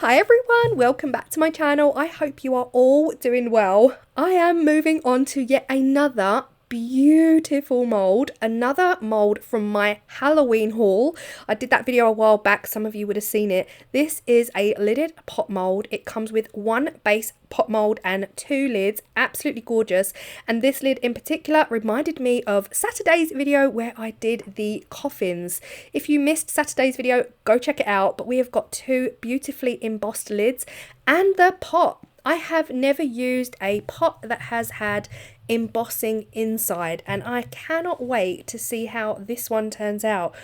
Hi everyone, welcome back to my channel. I hope you are all doing well. I am moving on to yet another beautiful mould, another mould from my Halloween haul. I did that video a while back, some of you would have seen it. This is a lidded pot mould. It comes with one base pot mould and two lids, absolutely gorgeous. And this lid in particular reminded me of Saturday's video where I did the coffins. If you missed Saturday's video, go check it out. But we have got two beautifully embossed lids and the pot. I have never used a pot that has had embossing inside, and I cannot wait to see how this one turns out.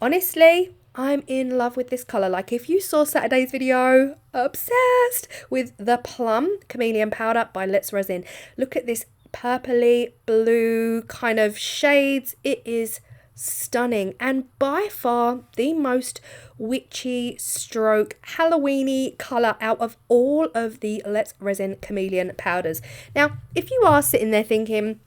Honestly, I'm in love with this colour. Like, if you saw Saturday's video, obsessed with the Plum Chameleon Powder by Vista Resin. Look at this purpley blue kind of shades. It is stunning and by far the most witchy stroke Halloweeny colour out of all of the Vista Resin Chameleon powders. Now, if you are sitting there thinking,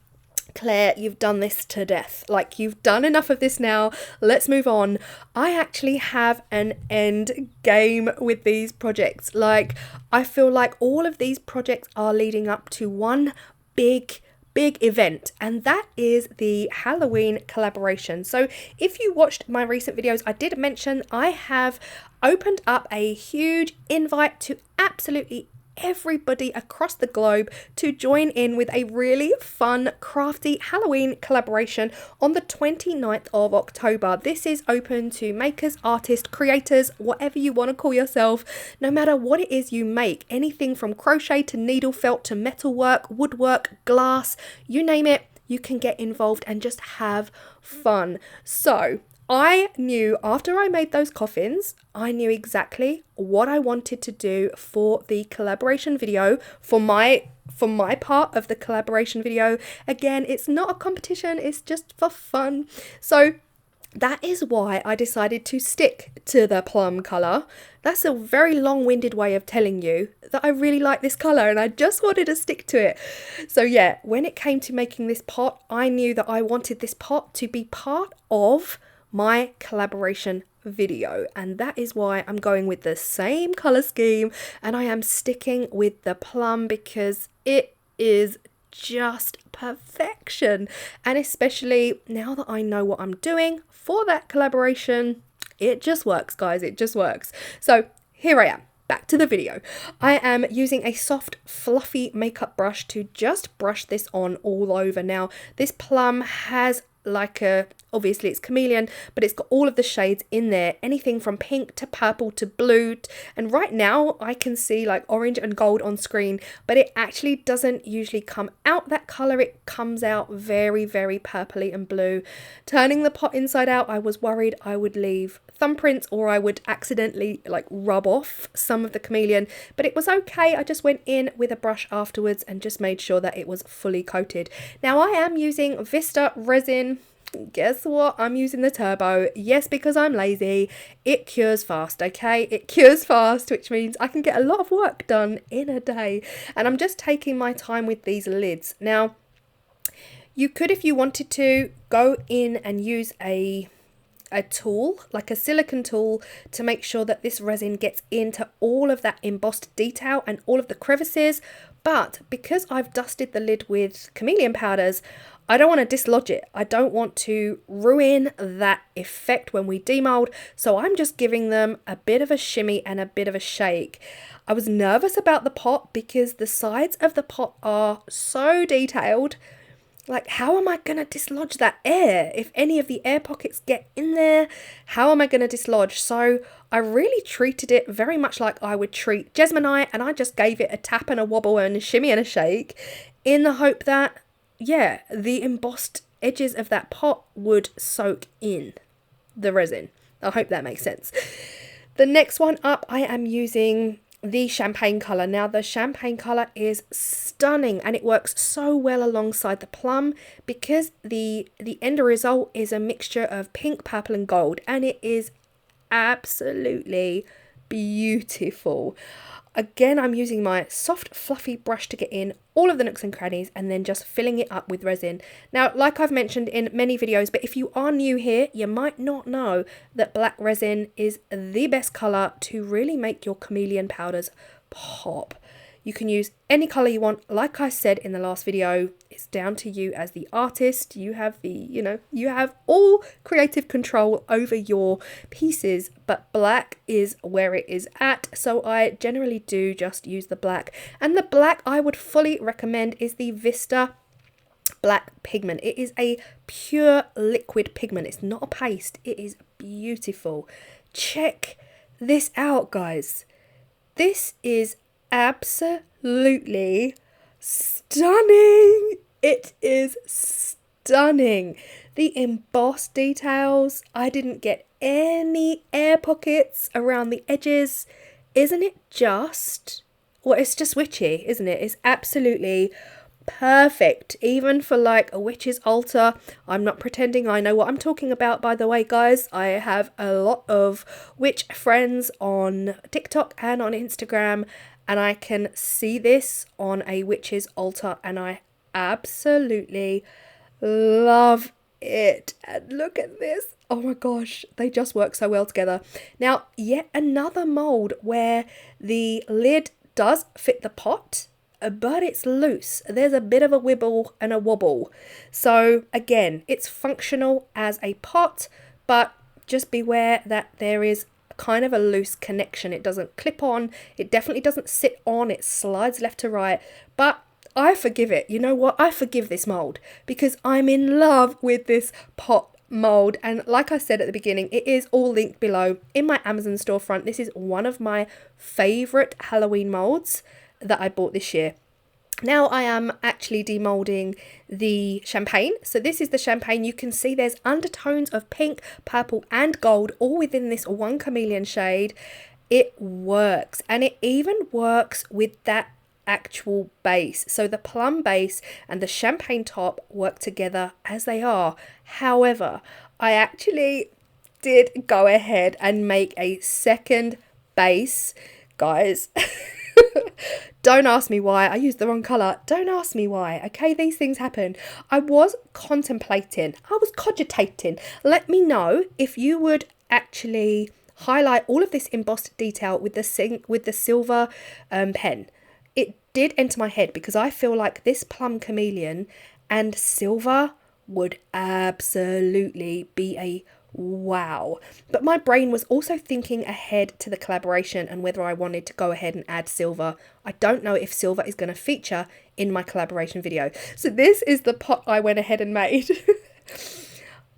Claire, you've done this to death, like you've done enough of this now, let's move on, I actually have an end game with these projects. Like, I feel like all of these projects are leading up to one big event, and that is the Halloween collaboration. So if you watched my recent videos, I did mention I have opened up a huge invite to absolutely everybody across the globe to join in with a really fun, crafty Halloween collaboration on the 29th of October. This is open to makers, artists, creators, whatever you want to call yourself, no matter what it is you make, anything from crochet to needle felt to metalwork, woodwork, glass, you name it, you can get involved and just have fun. So I knew after I made those coffins, I knew exactly what I wanted to do for the collaboration video, for my part of the collaboration video. Again, it's not a competition, it's just for fun. So that is why I decided to stick to the plum colour. That's a very long-winded way of telling you that I really like this colour and I just wanted to stick to it. So yeah, when it came to making this pot, I knew that I wanted this pot to be part of my collaboration video, and that is why I'm going with the same color scheme and I am sticking with the plum because it is just perfection. And especially now that I know what I'm doing for that collaboration, it just works, guys, it just works. So here I am. Back to the video. I am using a soft fluffy makeup brush to just brush this on all over. Now this plum has like a, obviously it's chameleon, but it's got all of the shades in there, anything from pink to purple to blue, and right now I can see like orange and gold on screen, but it actually doesn't usually come out that color. It comes out very purpley and blue. Turning the pot inside out, I was worried I would leave thumbprints or I would accidentally like rub off some of the chameleon, but it was okay. I just went in with a brush afterwards and just made sure that it was fully coated. Now I am using Vista Resin. Guess what? I'm using the turbo. Yes, because I'm lazy. It cures fast, okay? It cures fast, which means I can get a lot of work done in a day. And I'm just taking my time with these lids. Now, you could, if you wanted to, go in and use a tool, like a silicone tool, to make sure that this resin gets into all of that embossed detail and all of the crevices. But because I've dusted the lid with chameleon powders, I don't want to dislodge it. I don't want to ruin that effect when we demold. So I'm just giving them a bit of a shimmy and a bit of a shake. I was nervous about the pot because the sides of the pot are so detailed. Like, how am I going to dislodge that air? If any of the air pockets get in there, how am I going to dislodge? So I really treated it very much like I would treat Jesmonite, and I just gave it a tap and a wobble and a shimmy and a shake in the hope that, yeah, the embossed edges of that pot would soak in the resin. I hope that makes sense. The next one up, I am using the champagne colour. Now the champagne colour is stunning and it works so well alongside the plum because the end result is a mixture of pink, purple and gold, and it is absolutely beautiful. Again, I'm using my soft fluffy brush to get in all of the nooks and crannies and then just filling it up with resin. Now, like I've mentioned in many videos, but if you are new here, you might not know that black resin is the best colour to really make your chameleon powders pop. You can use any colour you want. Like I said in the last video, it's down to you as the artist. You have you have all creative control over your pieces, but black is where it is at. So I generally do just use the black. And the black I would fully recommend is the Vista black pigment. It is a pure liquid pigment. It's not a paste. It is beautiful. Check this out, guys. This is absolutely stunning. It is stunning. The embossed details, I didn't get any air pockets around the edges. Isn't it just, well, it's just witchy, isn't it? It's absolutely perfect, even for like a witch's altar. I'm not pretending I know what I'm talking about, by the way, guys. I have a lot of witch friends on TikTok and on Instagram, and I can see this on a witch's altar, and I absolutely love it. And look at this. Oh my gosh, they just work so well together. Now, yet another mold where the lid does fit the pot, but it's loose. There's a bit of a wibble and a wobble. So again, it's functional as a pot, but just beware that there is kind of a loose connection. It doesn't clip on. It definitely doesn't sit on. It slides left to right. But I forgive it. You know what? I forgive this mold because I'm in love with this pot mold. And like I said at the beginning, it is all linked below in my Amazon storefront. This is one of my favorite Halloween molds that I bought this year. Now I am actually demolding the champagne. So this is the champagne. You can see there's undertones of pink, purple and gold all within this one chameleon shade. It works, and it even works with that actual base. So the plum base and the champagne top work together as they are. However, I actually did go ahead and make a second base, guys. Don't ask me why. I used the wrong colour. Don't ask me why. Okay, these things happen. I was contemplating. I was cogitating. Let me know if you would actually highlight all of this embossed detail with the silver pen. It did enter my head because I feel like this plum chameleon and silver would absolutely be a wow. But my brain was also thinking ahead to the collaboration and whether I wanted to go ahead and add silver. I don't know if silver is going to feature in my collaboration video. So this is the pot I went ahead and made.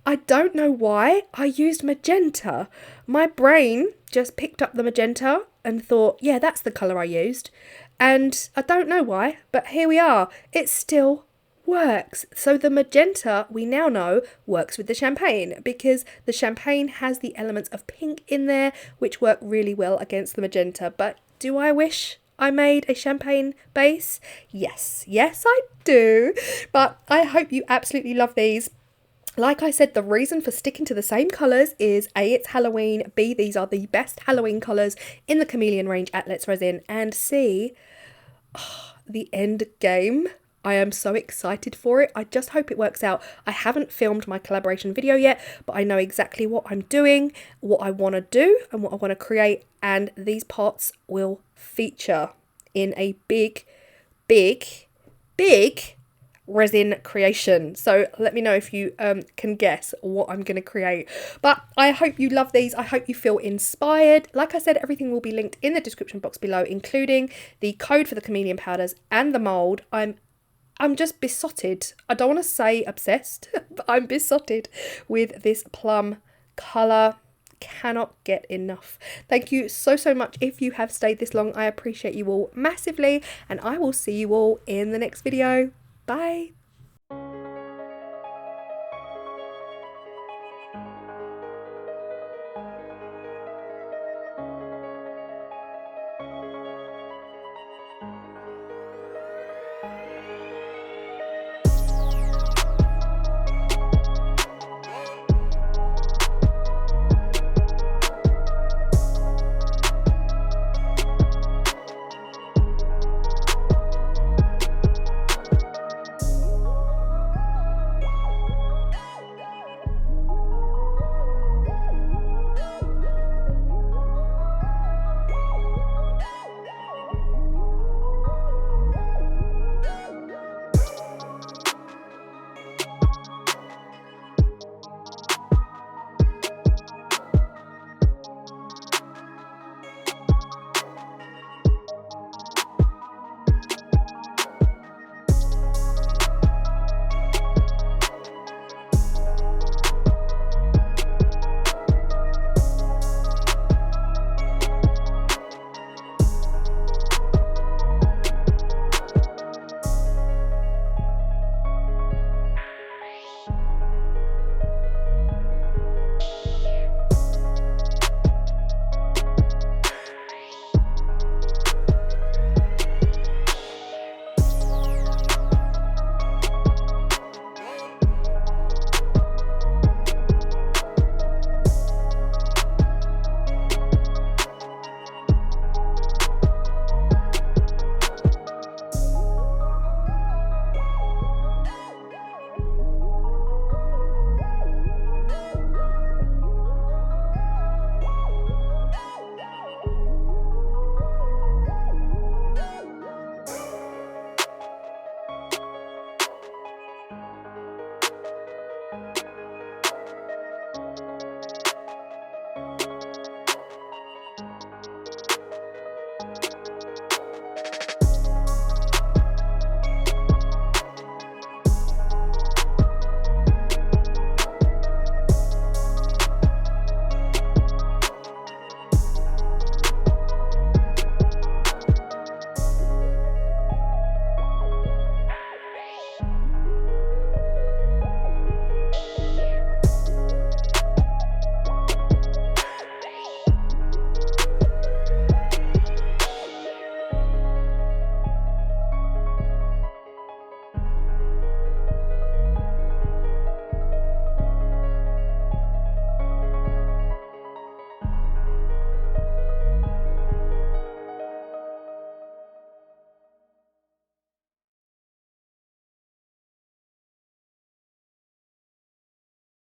I don't know why I used magenta. My brain just picked up the magenta and thought, yeah, that's the colour I used. And I don't know why, but here we are. It still works. So the magenta, we now know, works with the champagne because the champagne has the elements of pink in there which work really well against the magenta. But do I wish I made a champagne base? Yes, I do. But I hope you absolutely love these. Like I said, the reason for sticking to the same colours is A, it's Halloween, B, these are the best Halloween colours in the Chameleon range at Let's Resin, and C, the end game. I am so excited for it. I just hope it works out. I haven't filmed my collaboration video yet, but I know exactly what I'm doing, what I want to do and what I want to create, and these pots will feature in a big resin creation. So let me know if you can guess what I'm going to create. But I hope you love these. I hope you feel inspired. Like I said, everything will be linked in the description box below, including the code for the Chameleon powders and the mold. I'm just besotted. I don't want to say obsessed, but I'm besotted with this plum colour. Cannot get enough. Thank you so much if you have stayed this long. I appreciate you all massively, and I will see you all in the next video. Bye.